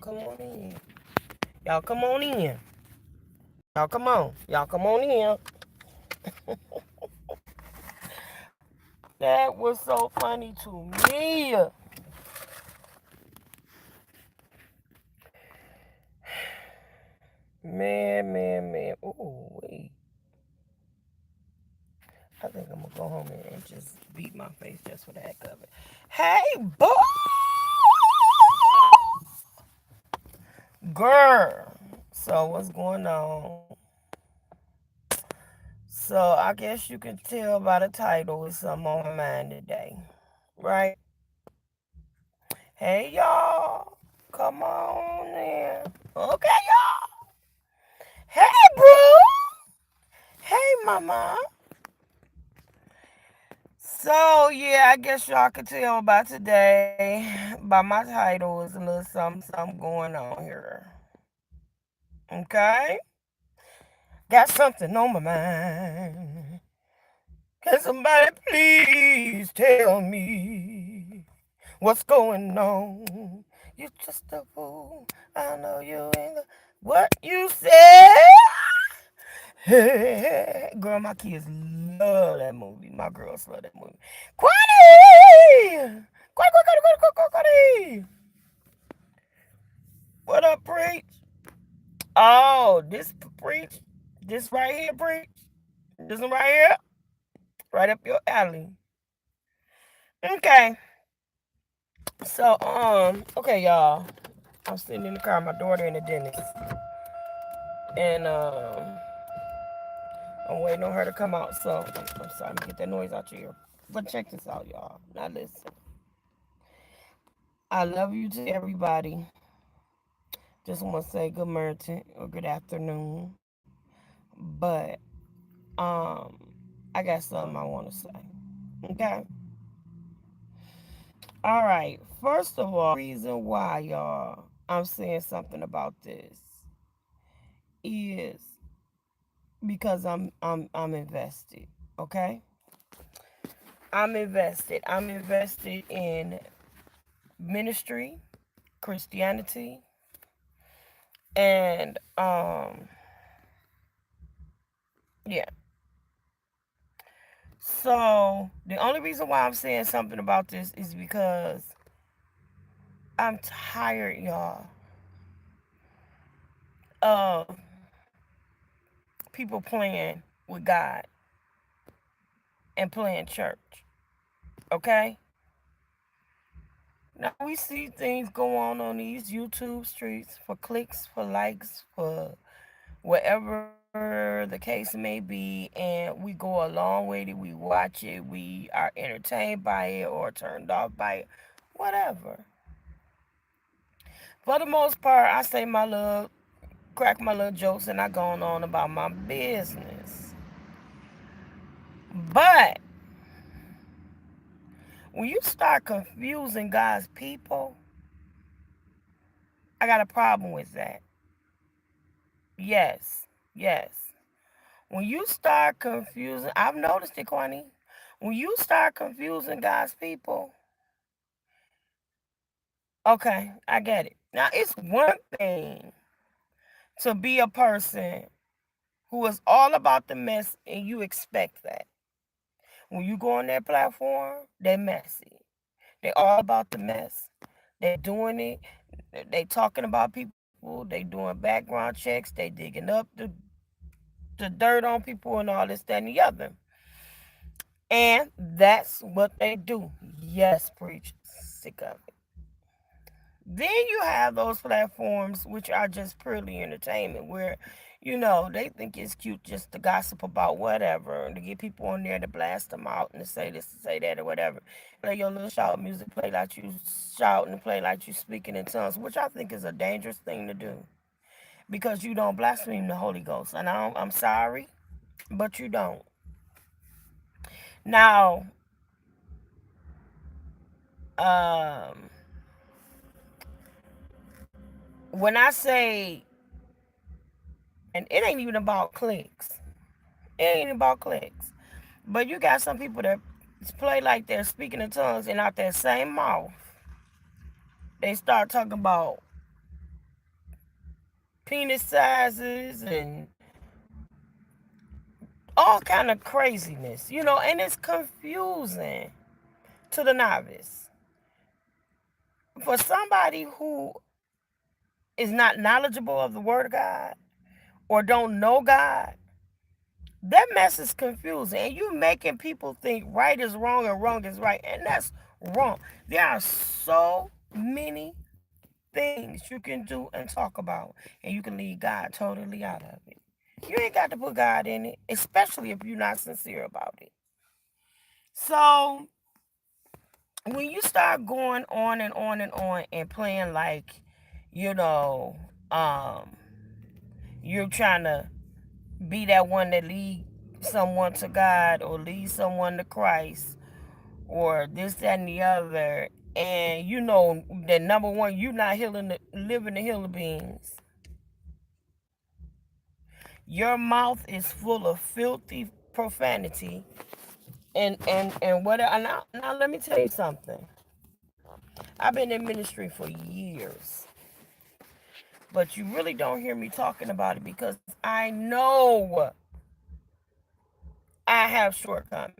come on in. Y'all come on in. Y'all come on. Y'all come on in. That was so funny to me. Man. Ooh, wait. I think I'm gonna go home and just beat my face just for the heck of it. Hey, boy! Girl. So, what's going on? So, I guess you can tell by the title it's something on my mind today. Right? Hey, y'all. Come on in. Okay, y'all. Hey, bro. Hey, mama. So, yeah, I guess y'all can tell by today, by my title, is a little something going on here. Okay? Got something on my mind. Can somebody please tell me what's going on? You just a fool. I know you ain't what you said. Girl, my kids love that movie. My girls love that movie. Quaddy! Quaddy! What up, preach? Oh, this preach. This right here, preach. This one right here. Right up your alley. Okay. So, okay, y'all. I'm sitting in the car, my daughter in the dentist. And I'm waiting on her to come out. So I'm sorry, get that noise out your ear. But check this out, y'all. Now listen. I love you to everybody. Just want to say good morning or good afternoon. But um I got something I want to say. Okay? All right. First of all, reason why y'all I'm saying something about this is because I'm invested. Okay? I'm invested. I'm invested in ministry, Christianity, and yeah. So the only reason why I'm saying something about this is because I'm tired, y'all, of people playing with God and playing church. Okay? Now we see things go on these YouTube streets for clicks, for likes, for whatever the case may be, and we go along with it, we watch it, we are entertained by it or turned off by it, whatever. For the most part, I say my little, crack my little jokes, and I go on about my business. But when you start confusing God's people, I got a problem with that. Yes. When you start confusing, I've noticed it, Kwani. When you start confusing God's people, okay, I get it. Now, it's one thing to be a person who is all about the mess and you expect that. When you go on their platform, they're messy. They all about the mess. They're doing it. They talking about people. They doing background checks. They digging up the dirt on people and all this, that, and the other. And that's what they do. Yes, preach. Sick of it. Then you have those platforms which are just purely entertainment, where, they think it's cute just to gossip about whatever, and to get people on there to blast them out and to say this, to say that, or whatever. Play your little shout music, play like you shouting, and play like you speaking in tongues, which I think is a dangerous thing to do because you don't blaspheme the Holy Ghost. And I'm sorry, but you don't. Now, um, when I say, and it ain't even about clicks, it ain't about clicks, but you got some people that play like they're speaking in tongues, and out their same mouth, they start talking about penis sizes and all kind of craziness, and it's confusing to the novice. For somebody who is not knowledgeable of the Word of God or don't know God, that mess is confusing. And you making people think right is wrong and wrong is right. And that's wrong. There are so many things you can do and talk about, and you can leave God totally out of it. You ain't got to put God in it, especially if you're not sincere about it. So when you start going on and on and on and playing like, you know, um, you're trying to be that one that lead someone to God or lead someone to Christ or this, that, and the other, and you know that number one, you're not living the hill of beans. Your mouth is full of filthy profanity and what now let me tell you something. I've been in ministry for years, but you really don't hear me talking about it because I know I have shortcomings.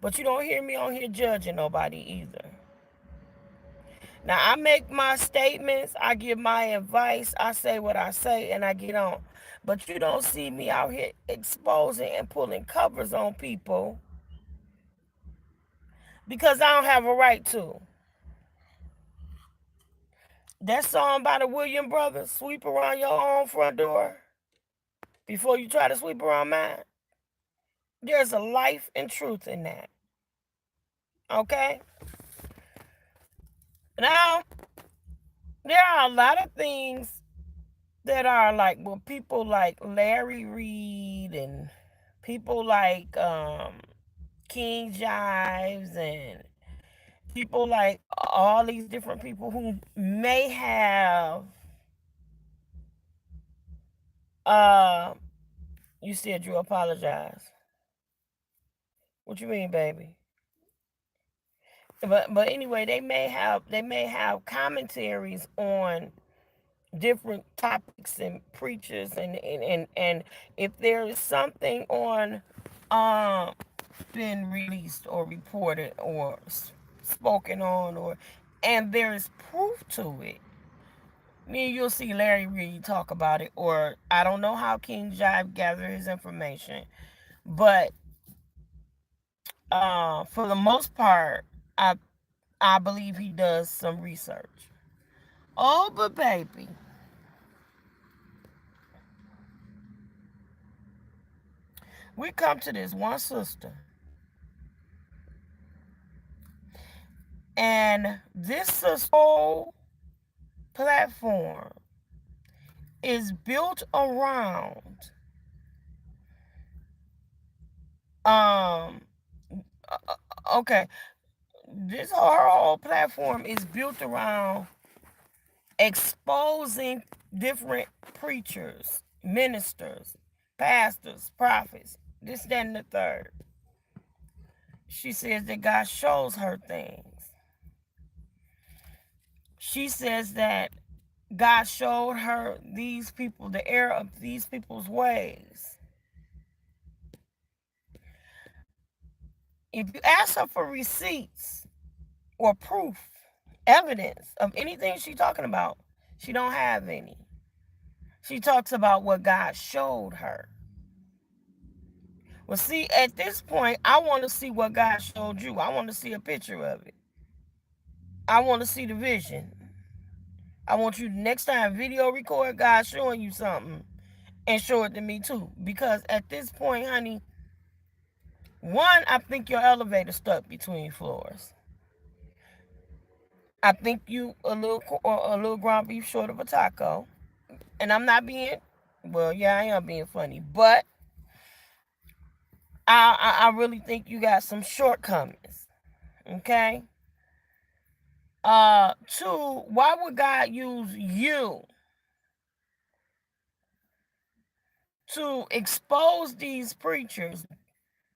But you don't hear me on here judging nobody either. Now, I make my statements, I give my advice, I say what I say, and I get on. But you don't see me out here exposing and pulling covers on people because I don't have a right to. That song by the Williams Brothers, Sweep Around Your Own Front Door Before You Try to Sweep Around Mine. There's a life and truth in that. Okay? Now, there are a lot of things that are like, well, people like Larry Reed and people like King Jives and people like all these different people who may have uh you said you apologize. What you mean, baby? But anyway, they may have commentaries on different topics and preachers and if there is something on um been released or reported or spoken on or and there is proof to it, then you'll see Larry Reed talk about it, or I don't know how King Jive gathered his information, but for the most part, I I believe he does some research. Oh, but baby, we come to this one sister, and this sister's whole platform is built around um okay, this her whole platform is built around exposing different preachers, ministers, pastors, prophets, this, that, and the third. She says that God shows her things. She says that God showed her these people, the error of these people's ways. If you ask her for receipts or proof, evidence of anything she's talking about, she don't have any. She talks about what God showed her. Well, see, at this point, I want to see what God showed you. I want to see a picture of it. I want to see the vision. I want you next time video record God showing you something and show it to me too. Because at this point, honey, one, I think your elevator stuck between floors. I think you a little ground beef short of a taco. And I'm not being, well, yeah, I am being funny, but I really think you got some shortcomings. Okay. Two, why would God use you to expose these preachers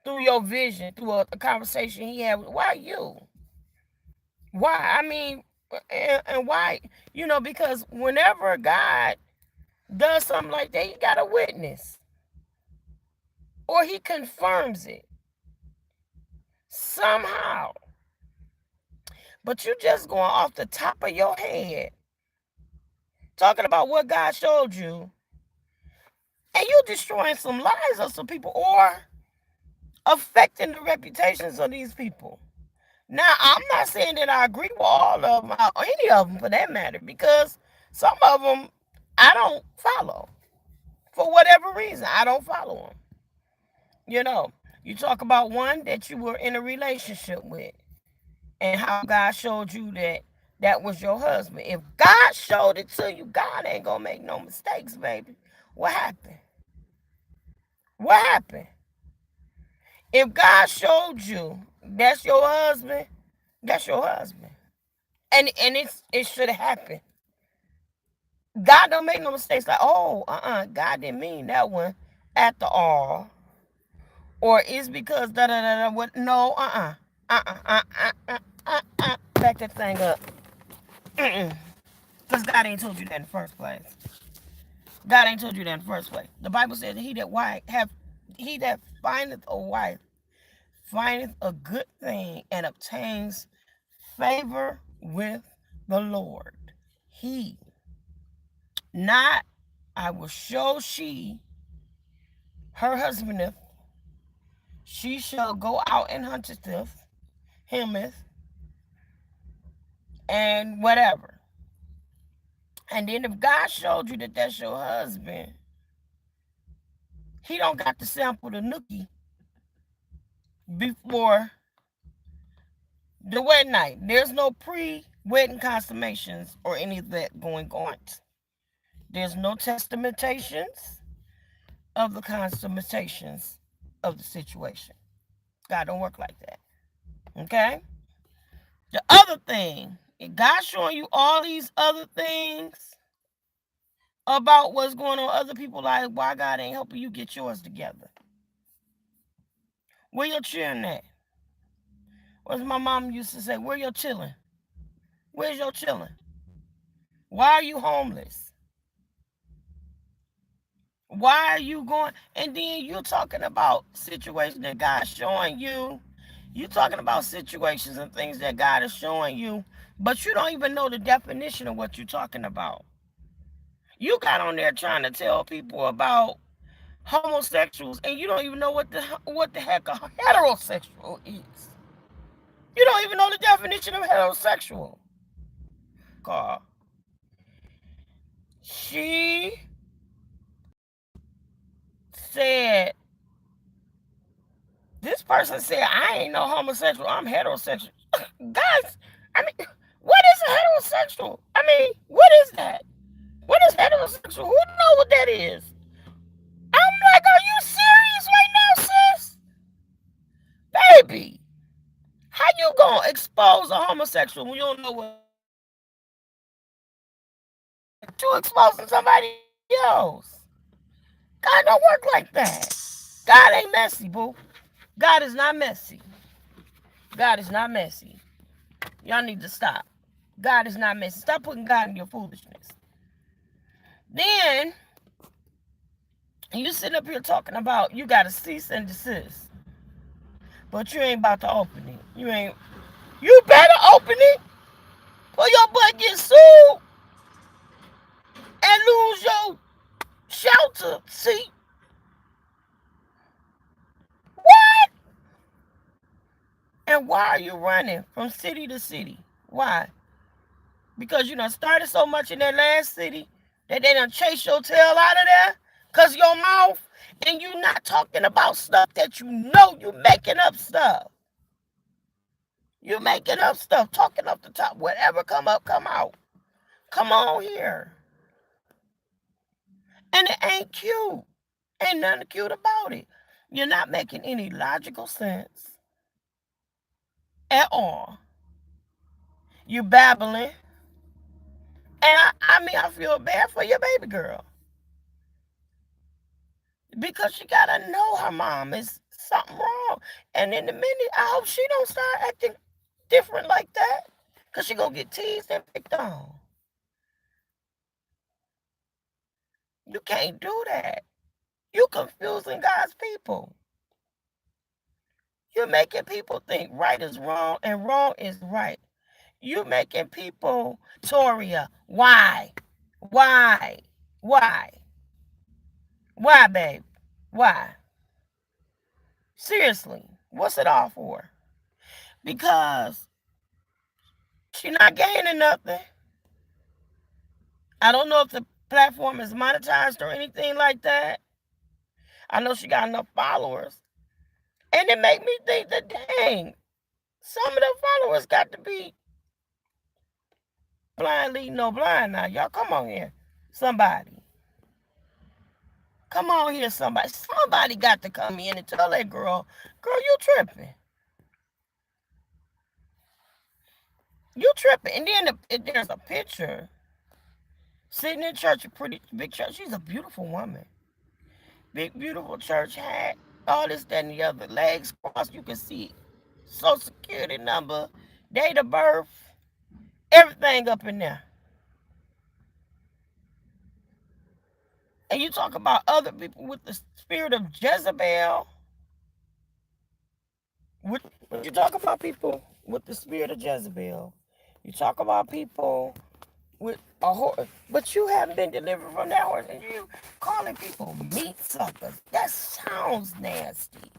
through your vision, through a conversation he had? Why you? Why? I mean, and why? Because whenever God does something like that, he got a witness. Or he confirms it somehow. But you just going off the top of your head, talking about what God showed you, and you destroying some lives of some people or affecting the reputations of these people. Now, I'm not saying that I agree with all of them, or any of them for that matter, because some of them I don't follow. For whatever reason, I don't follow them. You know, you talk about one that you were in a relationship with and how God showed you that that was your husband. If God showed it to you, God ain't going to make no mistakes, baby. What happened? What happened? If God showed you that's your husband, that's your husband. And it should have happened. God don't make no mistakes like, oh, God didn't mean that one after all. Or it's because da da da da what no, back that thing up. Because God ain't told you that in the first place. God ain't told you that in the first place. The Bible says he that findeth a wife findeth a good thing and obtains favor with the Lord. He, not I will show she her husbandeth, she shall go out and hunteth himeth, and whatever. And then if God showed you that that's your husband, he don't got to sample the nookie before the wedding night. There's no pre-wedding consummations or any of that going on. There's no testamentations of the consummations of the situation. God don't work like that. Okay? The other thing, if God's showing you all these other things about what's going on, other people like, why God ain't helping you get yours together? Where your children at? What's my mom used to say? Where your children? Where's your children? Why are you homeless? Why are you going? And then you're talking about situations that God's showing you. You're talking about situations and things that God is showing you, but you don't even know the definition of what you're talking about. You got on there trying to tell people about homosexuals, and you don't even know what the heck a heterosexual is. You don't even know the definition of heterosexual. God, she said, this person said, I ain't no homosexual, I'm heterosexual. Guys, I mean, what is a heterosexual? I mean, what is that? What is heterosexual? Who know what that is? I'm like, are you serious right now, sis? Baby, how you gonna expose a homosexual when you don't know what you exposing somebody else? God don't work like that. God ain't messy, boo. God is not messy. God is not messy. Y'all need to stop. God is not messy. Stop putting God in your foolishness. Then you sitting up here talking about you got to cease and desist, but you ain't about to open it. You ain't. You better open it, or your butt get sued and lose your shelter. See what? And why are you running from city to city? Why? Because you done started so much in that last city that they done chase your tail out of there? Because your mouth, and you not talking about stuff that you know you making up stuff. You making up stuff, talking up the top. Whatever come up, come out. Come on here. And it ain't cute. Ain't nothing cute about it. You're not making any logical sense at all. You babbling. And I feel bad for your baby girl. Because she gotta know her mom is something wrong. And in a minute, I hope she don't start acting different like that. Because she gonna get teased and picked on. You can't do that. You confusing God's people. You're making people think right is wrong and wrong is right. You making people Toria. Why? Why? Why? Why, babe? Why? Seriously, what's it all for? Because she not gaining nothing. I don't know if the platform is monetized or anything like that. I know she got enough followers. And it make me think that, dang, some of the followers got to be blind leading no blind now. Y'all come on here. Somebody. Come on here, somebody. Somebody got to come in and tell that girl, you tripping. You tripping. And then there's a picture sitting in church, a pretty big church. She's a beautiful woman. Big, beautiful church hat. All this, that, and the other. Legs crossed. You can see Social Security number, date of birth, everything up in there. And you talk about other people with the spirit of Jezebel. When you talk about people with the spirit of Jezebel, you talk about people with a horse, but you haven't been delivered from that horse, and you calling people meat suckers. That sounds nasty.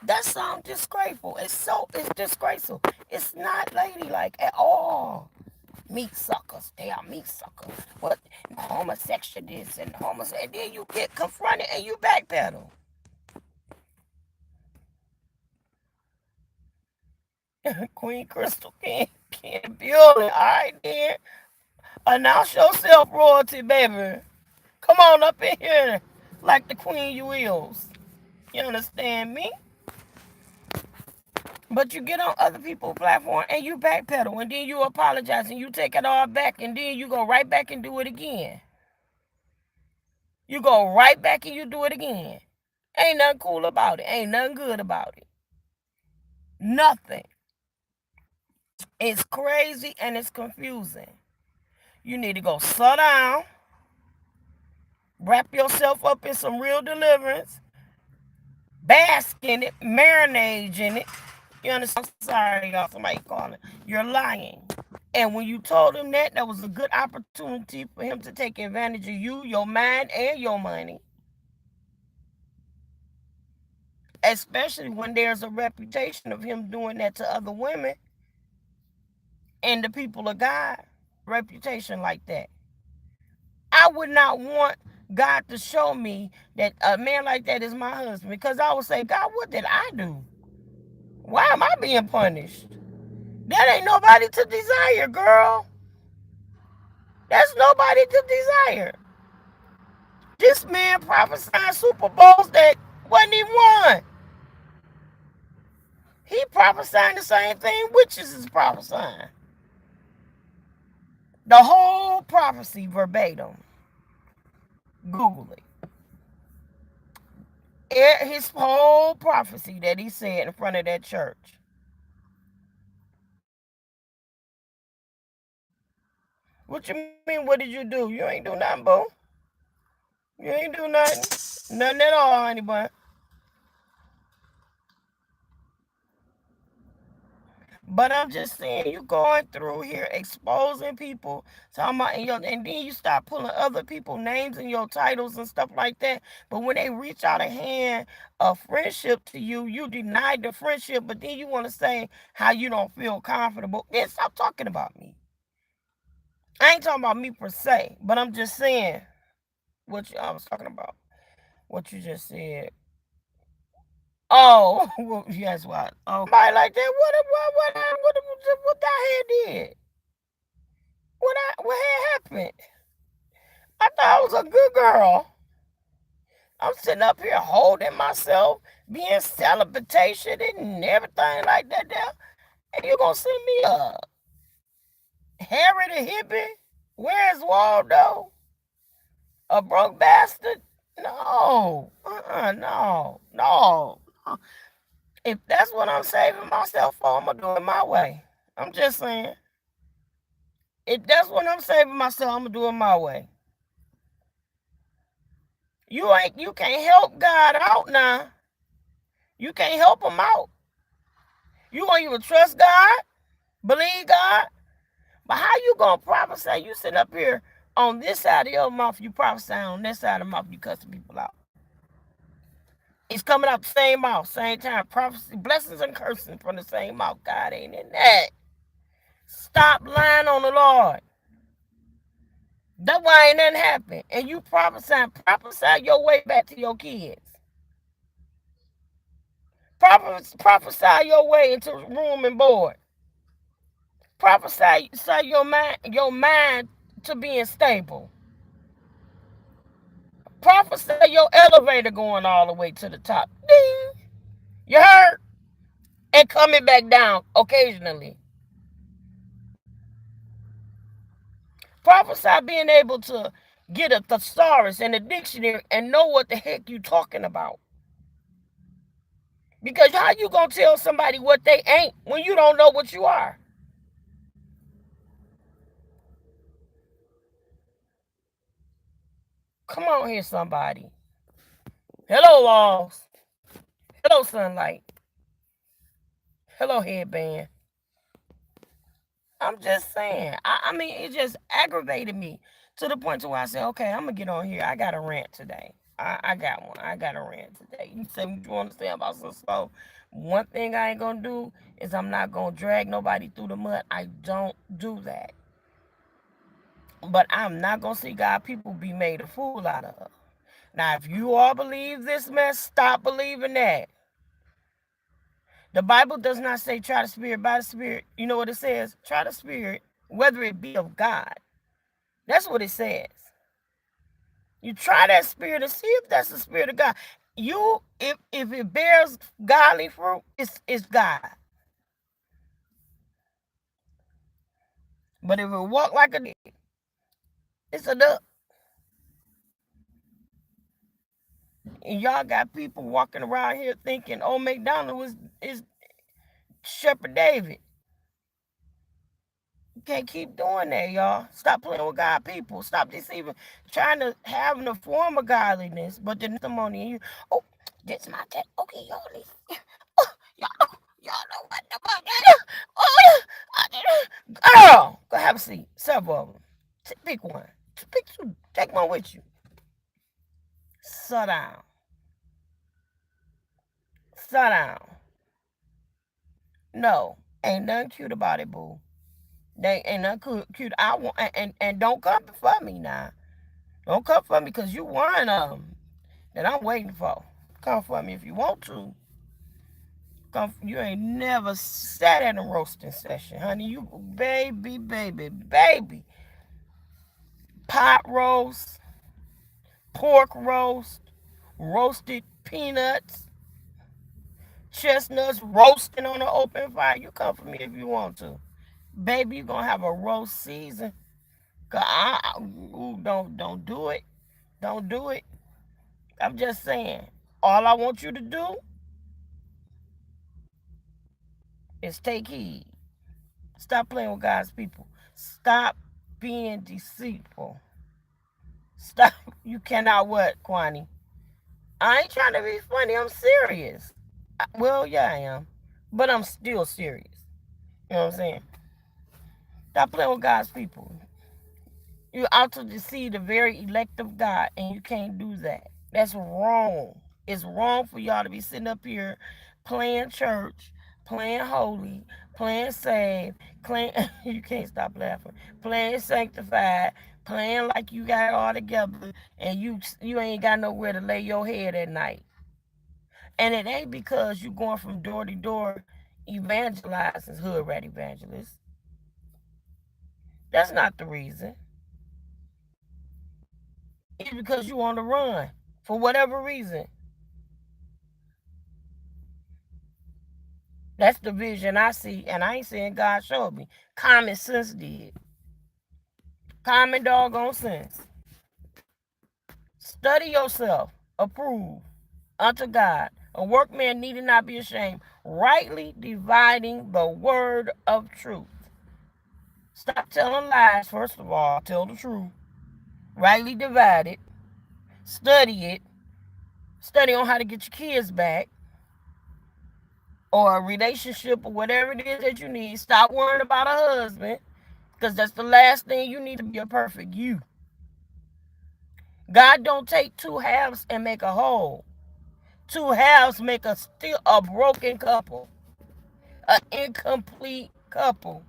That sounds disgraceful. It's disgraceful. It's not ladylike at all. Meat suckers. They are meat suckers. What homosexual this and homosexual, and then you get confronted and you backpedal. Queen Crystal can't build it. All right, then. Announce yourself, royalty, baby. Come on up in here like the queen you is. You understand me? But you get on other people's platform and you backpedal and then you apologize and you take it all back and then you go right back and do it again. You go right back and you do it again. Ain't nothing cool about it. Ain't nothing good about it. Nothing. It's crazy and it's confusing. You need to go slow down, wrap yourself up in some real deliverance, bask in it, marinate in it. You understand? Sorry, y'all. Somebody calling. You're lying. And when you told him that was a good opportunity for him to take advantage of you, your mind, and your money. Especially when there's a reputation of him doing that to other women and the people of God. Reputation like that. I would not want God to show me that a man like that is my husband, because I would say, God, what did I do? Why am I being punished? That ain't nobody to desire, girl. That's nobody to desire. This man prophesied Super Bowls that wasn't even won. He prophesying the same thing witches is prophesying. The whole prophecy verbatim. Google it. His whole prophecy that he said in front of that church. What you mean, what did you do? You ain't do nothing, boo. You ain't do nothing. Nothing at all, honey bun. But I'm just saying, you going through here exposing people, talking about, and then you start pulling other people's names in your titles and stuff like that. But when they reach out a hand of friendship to you, you deny the friendship, but then you want to say how you don't feel comfortable. Then stop talking about me. I ain't talking about me per se, but I'm just saying I was talking about. What you just said. Oh, well, yes, what? Oh, somebody like that. What that head did? What had happened? I thought I was a good girl. I'm sitting up here holding myself, being celebration and everything like that there. And you gonna send me a Harry the hippie? Where's Waldo? A broke bastard? No. No. If that's what I'm saving myself for, I'm gonna do it my way. I'm just saying. If that's what I'm saving myself, I'm gonna do it my way. You can't help God out now. You can't help him out. You won't even trust God, believe God. But how you gonna prophesy? You sit up here on this side of your mouth, you prophesy on this side of the mouth, you cussing people out. It's coming out the same mouth, same time. Prophecy, blessings and cursing from the same mouth. God ain't in that. Stop lying on the Lord. That's why ain't nothing happen. And you prophesy your way back to your kids. Prophesy your way into room and board. Prophesy your mind to being stable. Prophesy your elevator going all the way to the top. Ding. You heard? And coming back down occasionally. Prophesy being able to get a thesaurus and a dictionary and know what the heck you talking about. Because how you gonna tell somebody what they ain't when you don't know what you are? Come on here, somebody. Hello, walls. Hello, sunlight. Hello, headband. I'm just saying. I mean, it just aggravated me to the point to where I said, okay, I'm gonna get on here. I got a rant today. I got one. I got a rant today. You say what you want to say about Sis-Lo. One thing I ain't gonna do is I'm not gonna drag nobody through the mud. I don't do that. But I'm not gonna see God people be made a fool out of. Now, if you all believe this mess, stop believing that. The Bible does not say try the spirit by the spirit. You know what it says? Try the spirit, whether it be of God. That's what it says. You try that spirit and see if that's the spirit of God. If it bears godly fruit, it's God. But if it walk like a dick, it's a duck. And y'all got people walking around here thinking, oh, McDonald is Shepherd David. You can't keep doing that, y'all. Stop playing with God people. Stop deceiving. Trying to have a form of godliness, but the testimony in you. Oh, this my test. Okay, y'all listen. Oh, y'all know what the fuck that is. Oh, girl, go have a seat. Several of them. Pick one. Pick two. Take one with you. Sit down. Sit down. No, ain't nothing cute about it, boo. They ain't nothing cute. I want and don't come for me now. Don't come for me because you one of them that I'm waiting for. Come for me if you want to. You ain't never sat at a roasting session, honey. You baby. Pot roast, pork roast, roasted peanuts, chestnuts roasting on an open fire. You come for me if you want to. Baby, you gonna have a roast season. Don't do it. Don't do it. I'm just saying. All I want you to do is take heed. Stop playing with God's people. Stop being deceitful. Stop. You cannot what, Kwani? I ain't trying to be funny. I'm serious. Well, yeah, I am. But I'm still serious. You know what I'm saying? Stop playing with God's people. You're out to deceive the very elect of God, and you can't do that. That's wrong. It's wrong for y'all to be sitting up here playing church, playing holy, playing saved, playing you can't stop laughing, playing sanctified, playing like you got it all together, and you ain't got nowhere to lay your head at night. And it ain't because you going from door to door evangelizing, hood rat evangelists. That's not the reason. It's because you on the run for whatever reason. That's the vision I see, and I ain't saying God showed me. Common sense did. Common doggone sense. Study yourself, approve unto God. A workman needed not be ashamed, rightly dividing the word of truth. Stop telling lies, first of all. Tell the truth. Rightly divide it. Study it. Study on how to get your kids back, or a relationship, or whatever it is that you need. Stop worrying about a husband, because that's the last thing you need to be a perfect you. God don't take two halves and make a whole. Two halves make a broken couple, an incomplete couple.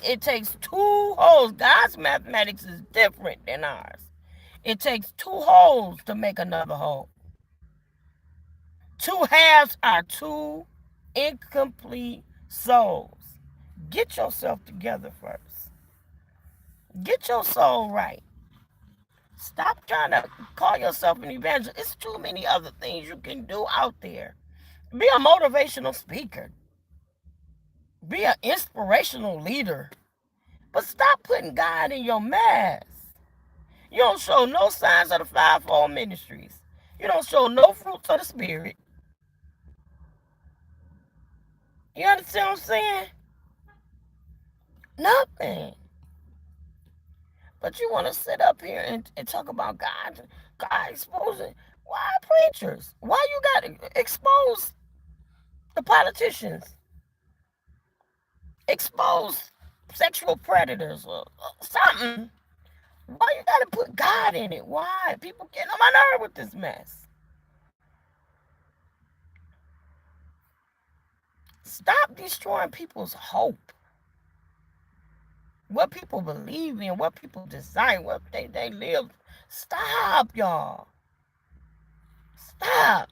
It takes two wholes. God's mathematics is different than ours. It takes two wholes to make another whole. Two halves are two incomplete souls. Get yourself together first. Get your soul right. Stop trying to call yourself an evangelist. It's too many other things you can do out there. Be a motivational speaker. Be an inspirational leader. But stop putting God in your mess. You don't show no signs of the fivefold ministries. You don't show no fruits of the Spirit. You understand what I'm saying? Nothing. But you want to sit up here and talk about God exposing. Why preachers? Why you got to expose the politicians? Expose sexual predators or something. Why you got to put God in it? Why? People getting on my nerve with this mess. Stop destroying people's hope. What people believe in, what people desire, what they live. Stop, y'all. Stop.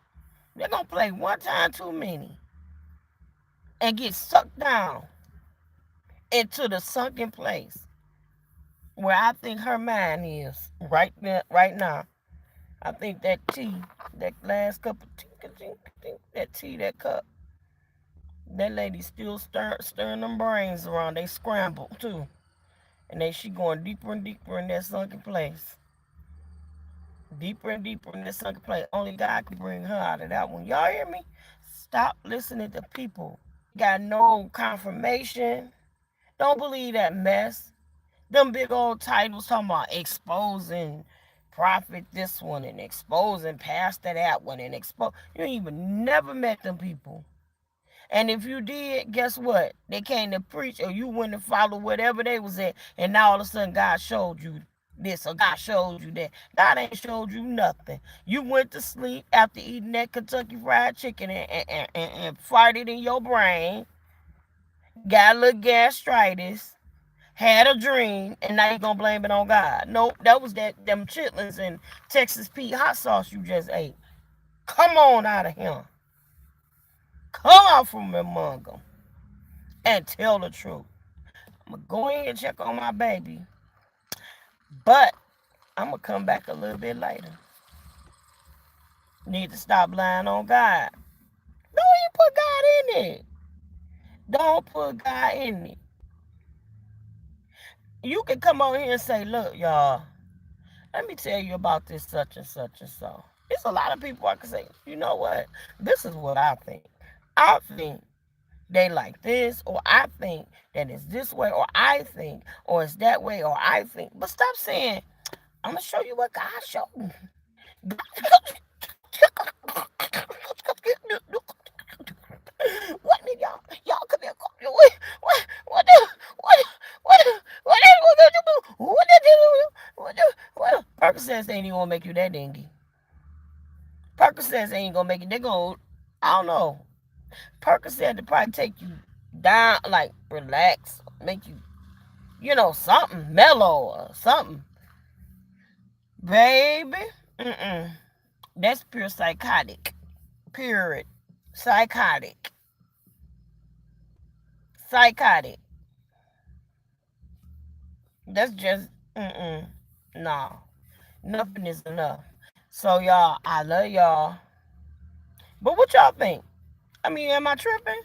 They're going to play one time too many and get sucked down into the sunken place where I think her mind is right now. I think that tea, that last cup of tea, that tea, that cup, that lady still stirring them brains around. They scramble too. And she going deeper and deeper in that sunken place. Deeper and deeper in that sunken place. Only God can bring her out of that one. Y'all hear me? Stop listening to people. Got no confirmation. Don't believe that mess. Them big old titles talking about exposing prophet this one and exposing pastor that one and expose. You ain't even never met them people. And if you did, guess what? They came to preach or you went and followed whatever they was at, and now all of a sudden God showed you this or God showed you that. God ain't showed you nothing. You went to sleep after eating that Kentucky Fried Chicken and farted in your brain, got a little gastritis, had a dream, and now you're gonna blame it on God. Nope, that was them chitlins and Texas Pete hot sauce you just ate. Come on out of here. Come out from among them and tell the truth. I'm gonna go in and check on my baby, but I'm gonna come back a little bit later. Need to stop lying on God. Don't even put God in it. Don't put God in it. You can come on here and say, look, y'all, let me tell you about this such and such and so. There's a lot of people I can say, you know what? This is what I think. I think they like this, or I think that it's this way, or I think, or it's that way, or I think. But stop saying, I'm going to show you what God showed me. What did y'all come here? What Percocets ain't even gonna make you that dingy. Percocets ain't gonna make it. They gonna, I don't know. Percocet to probably take you down, like relax, make you, something mellow or something. Baby, that's pure psychotic. Pure psychotic. Psychotic. That's just, no. Nothing is enough. So, y'all, I love y'all. But what y'all think? I mean, am I tripping?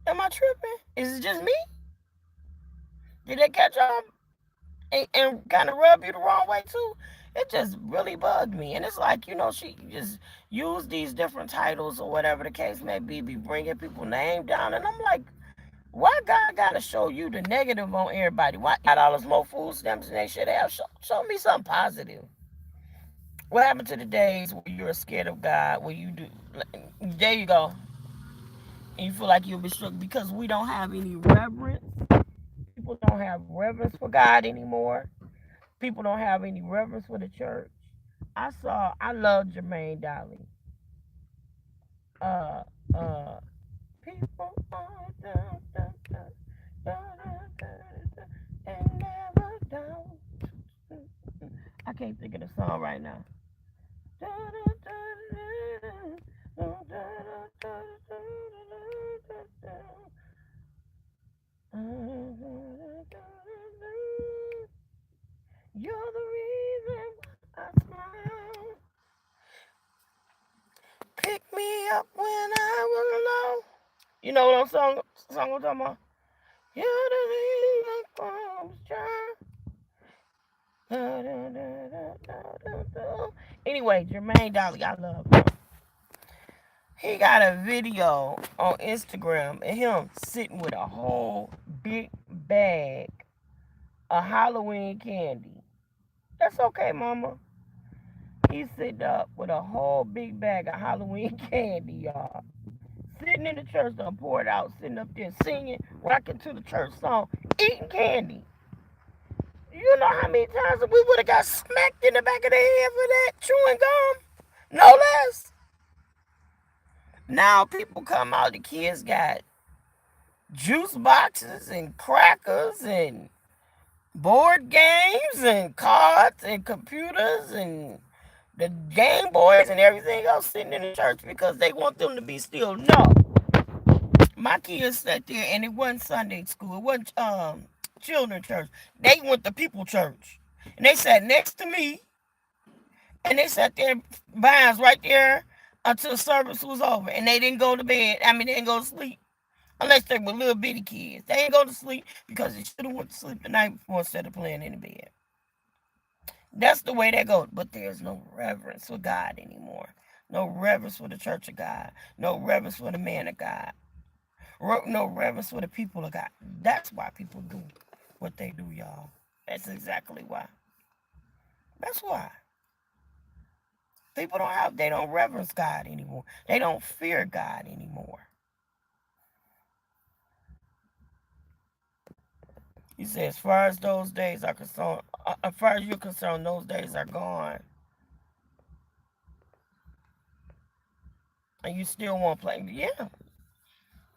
Am I tripping? Is it just me? Did they catch on and kind of rub you the wrong way too? It just really bugged me. And it's like, she just used these different titles or whatever the case may be bringing people's name down. And I'm like, why God gotta show you the negative on everybody? Why got all this more food stamps than they should have? Show me something positive. What happened to the days where you're scared of God, where you do, there you go, and you feel like you'll be struck because we don't have any reverence. People don't have reverence for God anymore. People don't have any reverence for the church. I love Jermaine Dolly. Uh, uh, people are down, down, down, down, down, down, down, and never down. I can't think of the song right now. You're the reason I smile. Pick me up when I was low. You know what song I'm talking about? You're the reason I was trying. Anyway, Jermaine Dolly, I love him. He got a video on Instagram of him sitting with a whole big bag of Halloween candy. That's okay, mama. He's sitting up with a whole big bag of Halloween candy, y'all. Sitting in the church, done poured out, sitting up there singing, rocking to the church song, eating candy. You know how many times we would have got smacked in the back of the head for that chewing gum? No less. Now people come out, the kids got juice boxes and crackers and board games and cards and computers and the Game Boys and everything else sitting in the church because they want them to be still. No. My kids sat there and it wasn't Sunday school. It wasn't children's church. They went to people church. And they sat next to me and they sat there by us right there until service was over. And they didn't go to bed. I mean they didn't go to sleep. Unless they were little bitty kids. They ain't go to sleep because they should have went to sleep the night before instead of playing in the bed. That's the way that goes. But there's no reverence for God anymore. No reverence for the church of God. No reverence for the man of God. No reverence for the people of God. That's why people do what they do, y'all. That's exactly why. That's why. They don't reverence God anymore. They don't fear God anymore. He said, as far as those days are concerned, as far as you're concerned, those days are gone. And you still won't play. Yeah.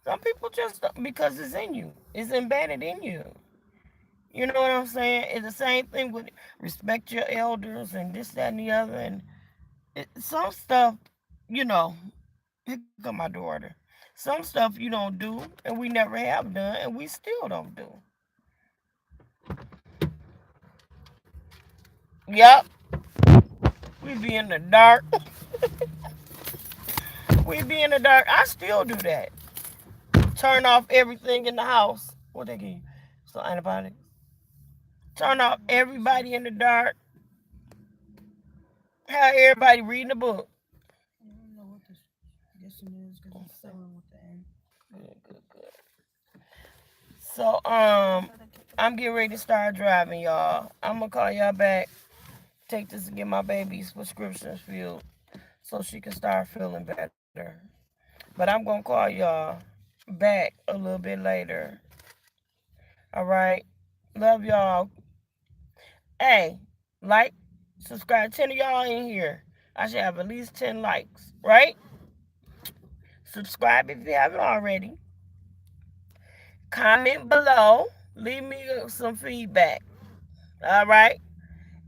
Some people just, because it's in you, it's embedded in you. You know what I'm saying? It's the same thing with respect your elders and this, that, and the other. And some stuff, you know, here come my daughter. Some stuff you don't do, and we never have done, and we still don't do. Yep, we be in the dark. We be in the dark. I still do that. Turn off everything in the house. What they give you? So antibiotics. Turn off everybody in the dark. Have everybody reading a book. I don't know what this guessing is because it's sewing with the end. Good, good, good. So I'm getting ready to start driving, y'all. I'm gonna call y'all back. Take this and get my baby's prescriptions filled so she can start feeling better. But I'm gonna call y'all back a little bit later. All right. Love y'all. Hey, like, subscribe. 10 of y'all in here. I should have at least 10 likes, right? Subscribe if you haven't already. Comment below. Leave me some feedback. All right.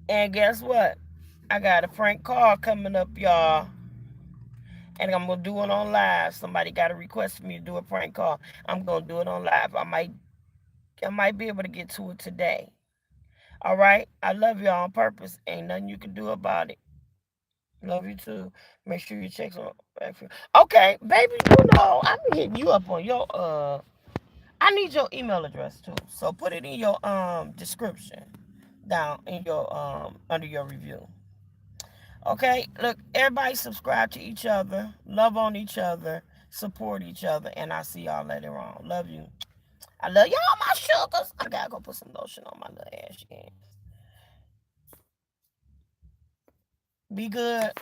And guess what? I got a prank call coming up, y'all. And I'm gonna do it on live. Somebody got a request for me to do a prank call. I'm gonna do it on live. I might be able to get to it today. All right. I love y'all on purpose. Ain't nothing you can do about it. Love you too. Make sure you check on. Okay, baby. You know I'm hitting you up on your I need your email address too. So put it in your description down in your under your review. Okay, look, everybody subscribe to each other, love on each other, support each other, and I'll see y'all later on. Love you. I love y'all, my sugars. I gotta go put some lotion on my little ass. Be good.